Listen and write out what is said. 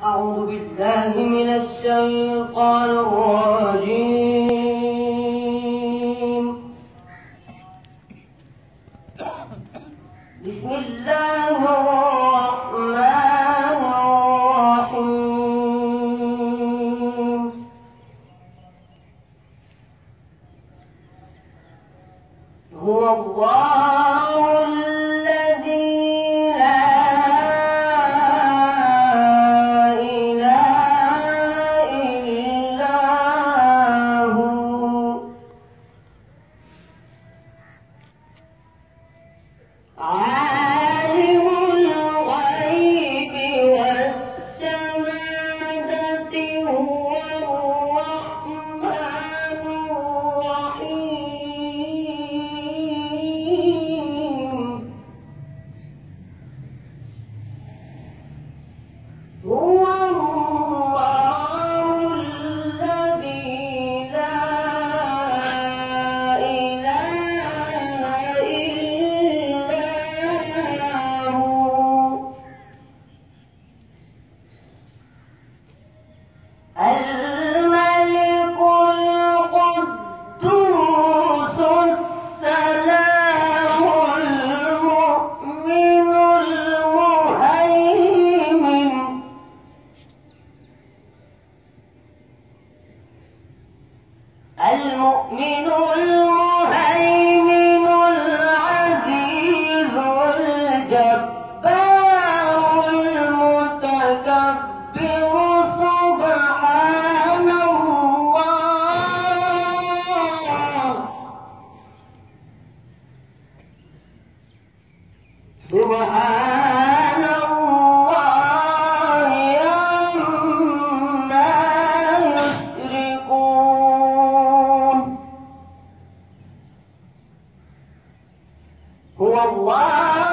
أعوذ بالله من الشيطان الرجيم. بسم الله الرحمن الرحيم. هو الله الذي لا إله إلا هو عالم الغيب والشهادة هو الرحمن الرحيم. هو الله الذي لا إله إلا هو الملك القدوس السلام المؤمن المهيمن العزيز الجبار المتكبر سبحان الله سبحان الله عما يشركون. هو الله